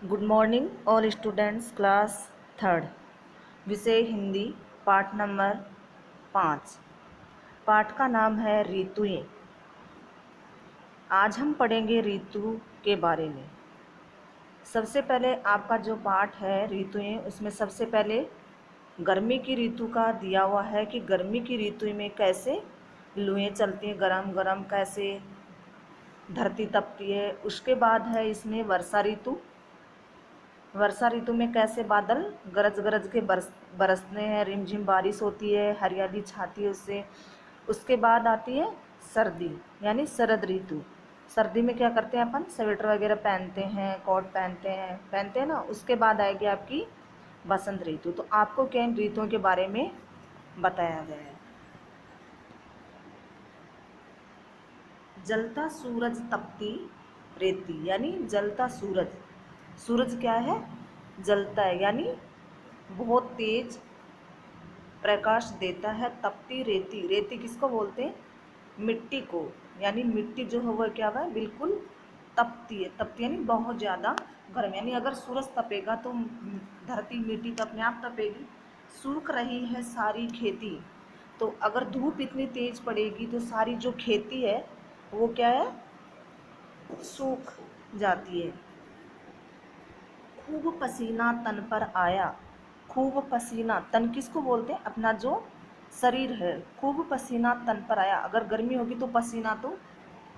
Good morning all students. Class third, विषय हिंदी, पाठ number 5। पाठ का नाम है ऋतुएं। आज हम पढ़ेंगे ऋतु के बारे में। सबसे पहले आपका जो पाठ है ऋतुएं, उसमें सबसे पहले गर्मी की ऋतु का दिया हुआ है कि गर्मी की ऋतु में कैसे लुएं चलती हैं, गरम गरम कैसे धरती तपती है। उसके बाद है इसमें वर्षा ऋतु। वर्षा ऋतु में कैसे बादल गरज गरज के बरसते हैं, रिमझिम बारिश होती है, हरियाली छाती है उससे। उसके बाद आती है सर्दी यानी शरद ऋतु। सर्दी में क्या करते हैं अपन, स्वेटर वगैरह पहनते हैं, कोट पहनते हैं ना। उसके बाद आएगी आपकी बसंत ऋतु। तो आपको क्या इन ऋतुओं के बारे में बताया गया है। जलता सूरज तपती रेती यानी जलता सूरज। सूरज क्या है, जलता है यानी बहुत तेज प्रकाश देता है। तपती रेती, रेती किसको बोलते हैं, मिट्टी को। यानी मिट्टी जो है वह क्या है, बिल्कुल तपती है। तपती यानी बहुत ज़्यादा गर्म, यानी अगर सूरज तपेगा तो धरती मिट्टी तो अपने आप तपेगी। सूख रही है सारी खेती। तो अगर धूप इतनी तेज पड़ेगी तो सारी जो खेती है वो क्या है, सूख जाती है। खूब पसीना तन पर आया। खूब पसीना, तन किसको बोलते हैं, अपना जो शरीर है। खूब पसीना तन पर आया, अगर गर्मी होगी तो पसीना तो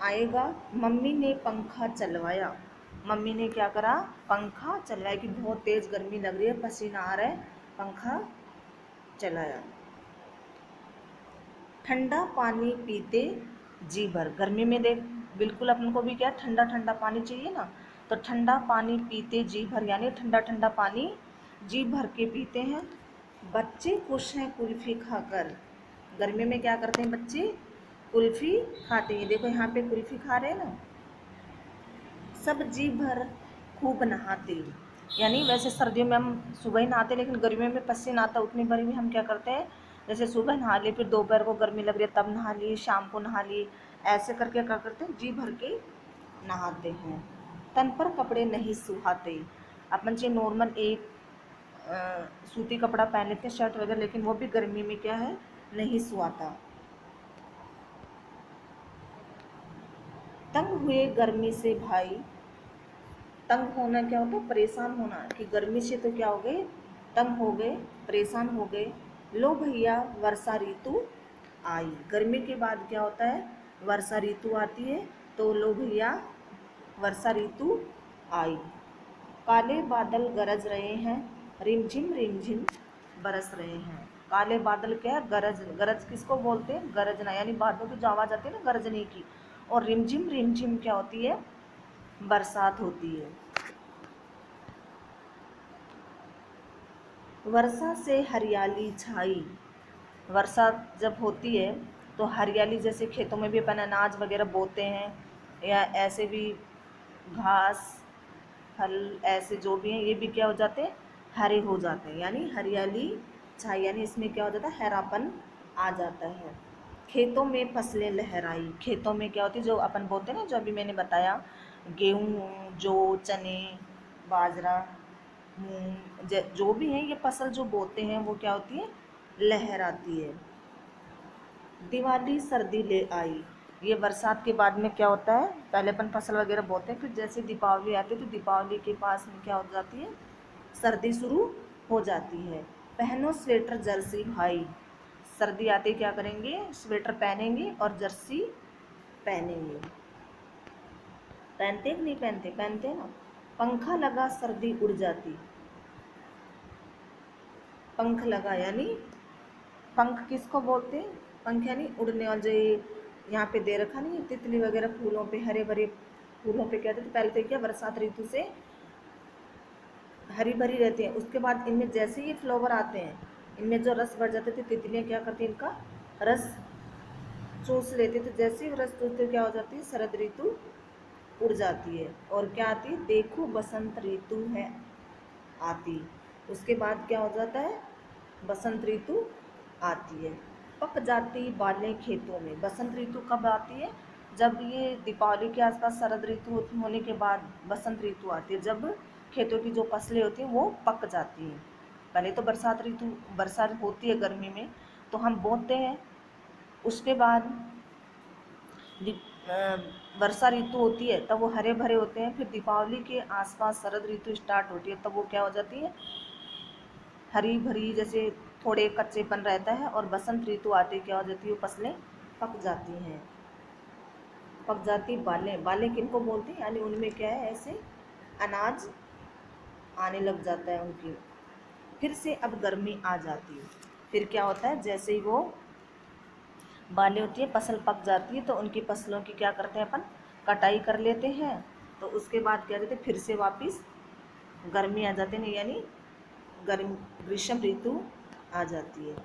आएगा। मम्मी ने पंखा चलवाया। मम्मी ने क्या करा, पंखा चलवाया कि बहुत तेज गर्मी लग रही है, पसीना आ रहा है, पंखा चलाया। ठंडा पानी पीते जी भर। गर्मी में देख बिल्कुल अपन को भी क्या ठंडा ठंडा पानी चाहिए ना। तो ठंडा पानी पीते जी भर यानी ठंडा ठंडा पानी जी भर के पीते हैं। बच्चे खुश हैं कुल्फी खाकर। गर्मी में क्या करते हैं बच्चे, कुल्फी खाते हैं। देखो यहाँ पे कुल्फी खा रहे हैं ना। सब जी भर खूब नहाते, यानी वैसे सर्दियों में हम सुबह ही नहाते, लेकिन गर्मियों में पसीना आता, उतनी भर में हम क्या करते हैं, जैसे सुबह नहा लिए, फिर दोपहर को गर्मी लग रही है तब नहा ली, शाम को नहा ली। ऐसे करके क्या करते हैं, जी भर के नहाते हैं। तन पर कपड़े नहीं सुहाते। अपन चाहिए नॉर्मल एक सूती कपड़ा पहन लेते हैं, शर्ट वगैरह, लेकिन वो भी गर्मी में क्या है, नहीं सुहाता। तंग हुए गर्मी से भाई। तंग होना क्या होता है, परेशान होना, कि गर्मी से तो क्या हो गए, तंग हो गए, परेशान हो गए। लो भैया वर्षा ऋतु आई। गर्मी के बाद क्या होता है, वर्षा ऋतु आती है। तो लो भैया वर्षा ऋतु आई। काले बादल गरज रहे हैं, रिमझिम बरस रहे हैं। काले बादल क्या है, गरज, गरज किसको बोलते हैं, गरजना, यानी बादलों की जो आवाज़ आती है ना गरजने की। और रिमझिम रिमझिम क्या होती है, बरसात होती है। वर्षा से हरियाली छाई। वर्षा जब होती है तो हरियाली, जैसे खेतों में भी अपन अनाज वगैरह बोते हैं, या ऐसे भी घास फल ऐसे जो भी हैं ये भी क्या हो जाते हैं, हरे हो जाते हैं। यानी हरियाली छाई, यानी इसमें क्या हो जाता है, हरापन आ जाता है। खेतों में फसलें लहराई। खेतों में क्या होती है, जो अपन बोते हैं ना, जो अभी मैंने बताया, गेहूँ, जौ, चने, बाजरा, मूंग, जो भी हैं ये फसल जो बोते हैं वो क्या होती है, लहराती है। दिवाली सर्दी ले आई। ये बरसात के बाद में क्या होता है, पहले अपन फसल वगैरह बोते हैं, फिर जैसे दीपावली आती है तो दीपावली के पास में क्या हो जाती है, सर्दी शुरू हो जाती है। पहनो स्वेटर जर्सी भाई। सर्दी आते ही क्या करेंगे, स्वेटर पहनेंगे और जर्सी पहनेंगे। पहनते कि नहीं पहनते, पहनते हैं ना। पंखा लगा सर्दी उड़ जाती। पंख लगा यानी, पंख किसको बोलते हैं, पंख यानी उड़ने वाले, जो यहाँ पे दे रखा नहीं है, तितली वगैरह फूलों पे, हरे भरे फूलों पे कहते थे पहले। तो क्या बरसात ऋतु से हरी भरी रहती हैं, उसके बाद इनमें जैसे ही फ्लावर आते हैं, इनमें जो रस भर जाते थे, तितलियाँ क्या करती हैं, इनका रस चूस लेते थे। जैसे ही रस चूसते क्या हो जाती है, शरद ऋतु उड़ जाती है। और क्या आती है, देखो बसंत ऋतु है आती। उसके बाद क्या हो जाता है, बसंत ऋतु आती है। पक जाती बालें खेतों में। बसंत ऋतु कब आती है, जब ये दीपावली के आसपास शरद ऋतु होने के बाद बसंत ऋतु आती है, जब खेतों की जो फसलें होती हैं वो पक जाती हैं। पहले तो बरसात होती है गर्मी में, तो हम बोते हैं। उसके बाद वर्षा ऋतु होती है, तब वो हरे भरे होते हैं। फिर दीपावली के आसपास शरद ऋतु स्टार्ट होती है, तब वो क्या हो जाती है, हरी भरी, जैसे थोड़े कच्चेपन रहता है। और बसंत ऋतु आती क्या हो जाती है, फसलें पक जाती हैं। पक जाती बालें, बालें किनको बोलते हैं, यानी उनमें क्या है, ऐसे अनाज आने लग जाता है उनकी। फिर से अब गर्मी आ जाती है। फिर क्या होता है, जैसे ही वो बालें होती है, फसल पक जाती है, तो उनकी फसलों की क्या करते हैं, अपन कटाई कर लेते हैं। तो उसके बाद क्या कहते हैं, फिर से वापस गर्मी आ जाती है, यानी ग्रीष्म ऋतु आ जाती है।